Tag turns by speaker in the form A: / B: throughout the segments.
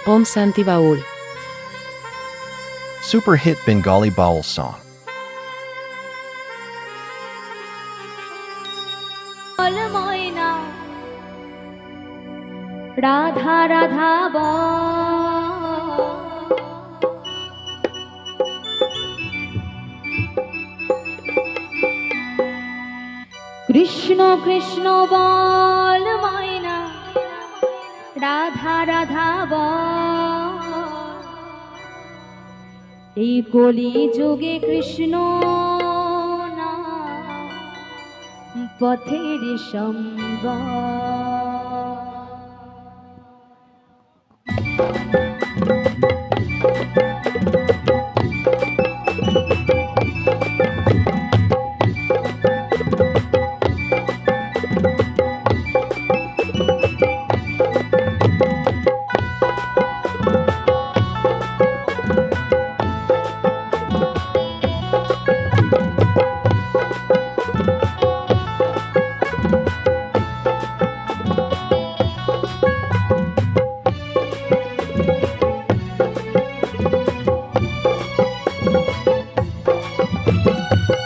A: Om Santi Baul.
B: Super hit Bengali Baul song.
C: ময়না রাধা রাধা কৃষ্ণ কৃষ্ণ বল ময়না রাধা রাধা এই কলি যুগে কৃষ্ণ পথের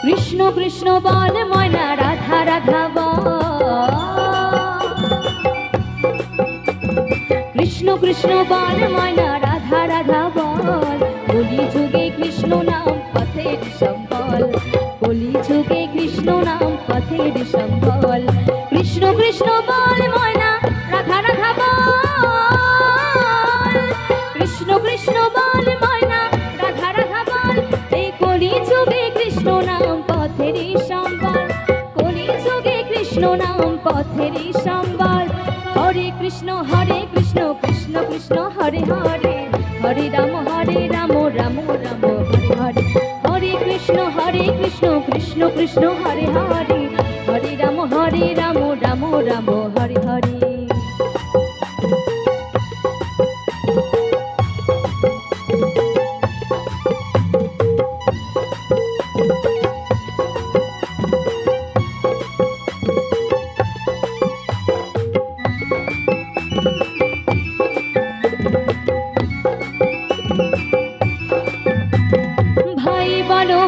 C: কৃষ্ণ কৃষ্ণ বল ময়না রাধা রাধা কৃষ্ণ কৃষ্ণ বল ময়না রাধা রাধা বল কলি যুগে কৃষ্ণ নাম পথের সম্বল কলি যুগে কৃষ্ণ নাম পথের সম্বল কৃষ্ণ কৃষ্ণ বল ময়না রাধা রাধা বল কৃষ্ণ কৃষ্ণ বল ময়না রাধা রাধা বল এই কলি যুগে কৃষ্ণ নাম পথেরই সম্বল কলি যুগে কৃষ্ণ নাম পথেরই সম্বল হরে কৃষ্ণ কৃষ্ণ কৃষ্ণ হরে হরে হরে রাম রাম রাম হরে হরে হরে কৃষ্ণ কৃষ্ণ কৃষ্ণ হরে হরে হরে রাম রাম রাম হরে হরে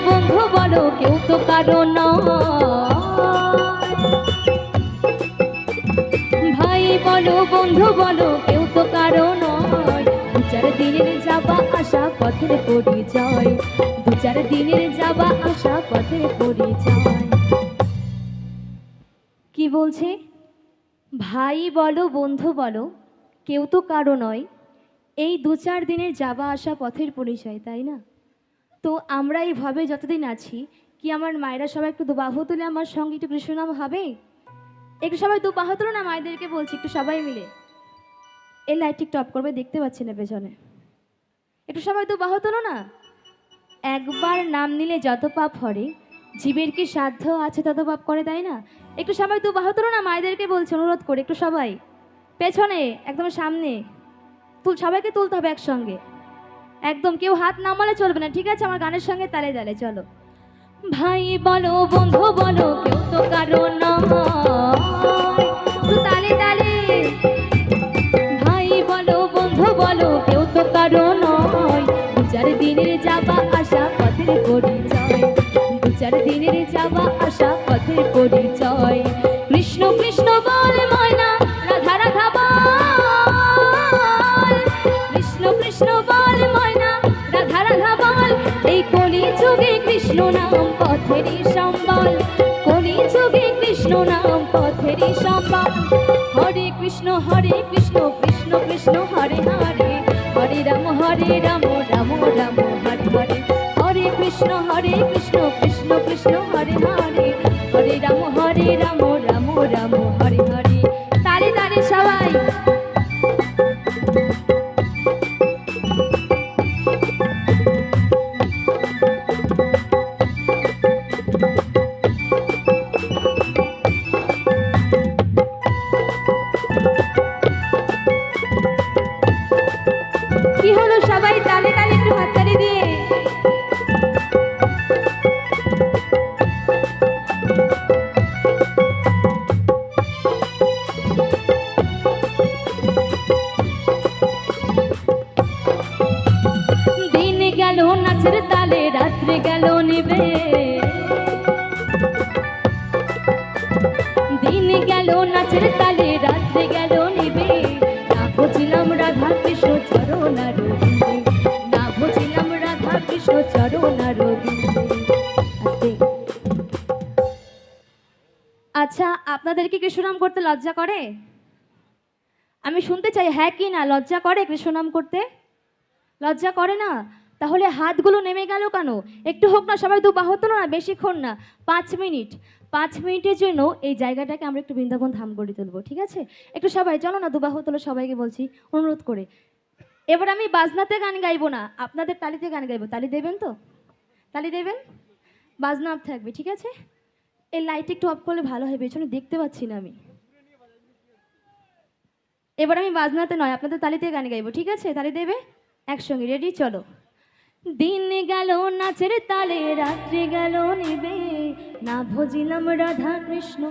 C: বন্ধু বলো কেউ তো কারো নয় ভাই বলো বন্ধু বলো কেউ তো কারো নয় দু চার দিনের যাবা আসা পথের পরিচয় দু চার দিনের যাবা আসা পথের পরিচয় কি বলছে ভাই বলো বন্ধু বলো কেউ তো কারো নয় এই দু চার দিনের যাবা আসা পথের পরিচয় তাই না তো আমরা এইভাবে যতদিন আছি কি আমার মায়েরা সবাই একটু দুবাহু তুলে আমার সঙ্গে একটু কৃষ্ণনাম হবে একটু সবাই দুবাহু তুলো না মায়েদেরকে বলছি একটু সবাই মিলে এই লাইট একটু অফ করবে দেখতে পাচ্ছি না পেছনে একটু সবাই দুবাহু তুলো না একবার নাম নিলে যত পাপ হরে জীবের কি সাধ্য আছে তত পাপ করে তাই না একটু সবাই দুবাহু তুলো না মায়েদেরকে বলছি অনুরোধ করে একটু সবাই পেছনে একদম সামনে সবাইকে তুলতে হবে একসঙ্গে একদম কেউ হাত নামালে চলবে না ঠিক আছে আমার গানের সঙ্গে তালে তালে চলো ভাই বলো বন্ধু বলো কেউ তো কারো নয় তালে তালে ভাই বলো বন্ধু বলো কেউ তো কারো নয় দু চার দিনের যাবা আসা পথের পরিচয় দু চার দিনের যাবা আসা পথের পরিচয় কৃষ্ণ কৃষ্ণ বল ময়না রাধা রাধা বল কৃষ্ণ কৃষ্ণ বল ময়না রাধা রাধা বল এই কলি যুগে কৃষ্ণ নাম পথেরই সম্বল কলি যুগে কৃষ্ণ নাম পথেরই সম্বল হরে কৃষ্ণ কৃষ্ণ কৃষ্ণ হরে হরে হরে রাম রাম রাম হরে হরে হরে কৃষ্ণ কৃষ্ণ কৃষ্ণ হরে হরে হরে রাম রাম রাম হরে হরে তালে তালে সবাই কি হলো সবাই তালে তালে একটু হাততালি দিয়ে নাচের তালে রাত্রি গেল নিবে, দিন গেল নাচের তালে রাত্রি গেল নিবে, না বুঝিলাম রাধা কৃষ্ণ চরণ রবিন্দে, না বুঝিলাম রাধা কৃষ্ণ চরণ রবিন্দে। আচ্ছা, আপনাদেরকে কৃষ্ণনাম করতে লজ্জা করে? আমি শুনতে চাই হ্যাঁ কি না, লজ্জা করে কৃষ্ণনাম করতে? লজ্জা করে না? তাহলে হাতগুলো নেমে গেল কেন? একটু হোক না, সবাই দু বাহু তোলো না, বেশিক্ষণ না, 5 মিনিট। 5 মিনিটের জন্য এই জায়গাটাকে আমরা একটু বৃন্দাবন ধাম করে তুলবো, ঠিক আছে? একটু সবাই চলো না, দু বাহু তোলো, সবাইকে বলছি অনুরোধ করে। এবার আমি বাজনাতে গান গাইবো না, আপনাদের তালিতে গান গাইবো। তালি দেবেন তো? তালি দেবেন? বাজনা অফ থাকবে, ঠিক আছে? এই লাইট একটু অফ করলে ভালো হয়, পেছনে দেখতে পাচ্ছি না আমি। এবার আমি বাজনাতে নয়, আপনাদের তালিতে গান গাইবো, ঠিক আছে? তালি দেবে একসঙ্গে, রেডি? চলো। দিন গেল নাচের তালে রাত্রি গেল নিবে, না ভজিলাম রাধা কৃষ্ণ।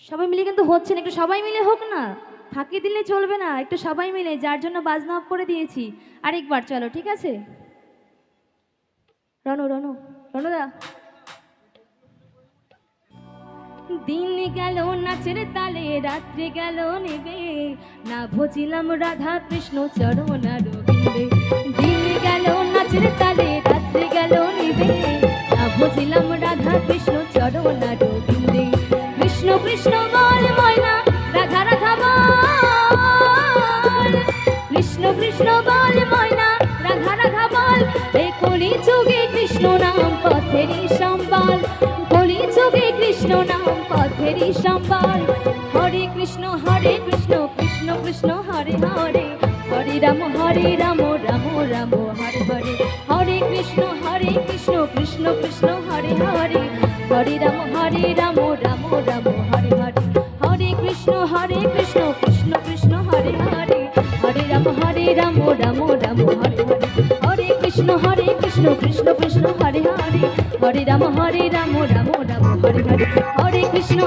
C: সবাই মিলে কিন্তু হচ্ছে না, একটু সবাই মিলে হোক না, ফাঁকি দিলে চলবে না, একটু সবাই মিলে, যার জন্য বাজনা অফ করে দিয়েছি। আরেকবার চলো, ঠিক আছে? রনু রনু রনুদা। দিন গেল নাচের তালে রাত্রি গেল নিবে, না ভজিলাম রাধা কৃষ্ণ চরণ রবিন্দে, দিন গেল নাচের তালে রাত্রি গেল নিবে, না ভজিলাম রাধা কৃষ্ণ চরণ রবিন্দে। কৃষ্ণ কৃষ্ণ বল ময়না, রাধা রাধা বল, কৃষ্ণ কৃষ্ণ বল ময়না, রাধা রাধা বল, এই কলি যুগে কৃষ্ণ নাম পথেরই সম্বল, কলি যুগে কৃষ্ণ নাম পথেরই সম্বল। হরে কৃষ্ণ কৃষ্ণ কৃষ্ণ হরে হরে, হরে রাম রাম রাম হরে হরে, হরে কৃষ্ণ কৃষ্ণ কৃষ্ণ হরে হরে, হরে রাম রাম রাম হরে হরে, হরে কৃষ্ণ কৃষ্ণ কৃষ্ণ হরে হরে, হরে রাম রাম রাম হরে হরে, হরে কৃষ্ণ কৃষ্ণ কৃষ্ণ হরে হরে, হরে রাম রাম রাম হরে হরে, হরে কৃষ্ণ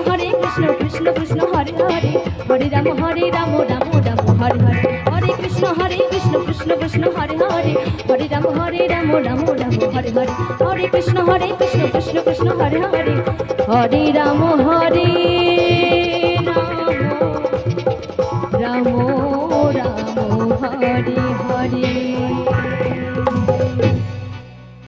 C: কৃষ্ণ কৃষ্ণ হরে হরে, হরে রাম রাম রাম হরে হরে, হরে কৃষ্ণ কৃষ্ণ কৃষ্ণ হরে হরে, হরে রাম রাম রাম হরে হরে, হরে কৃষ্ণ কৃষ্ণ কৃষ্ণ হরে হরে, হরে রাম রাম রাম হরে হরে।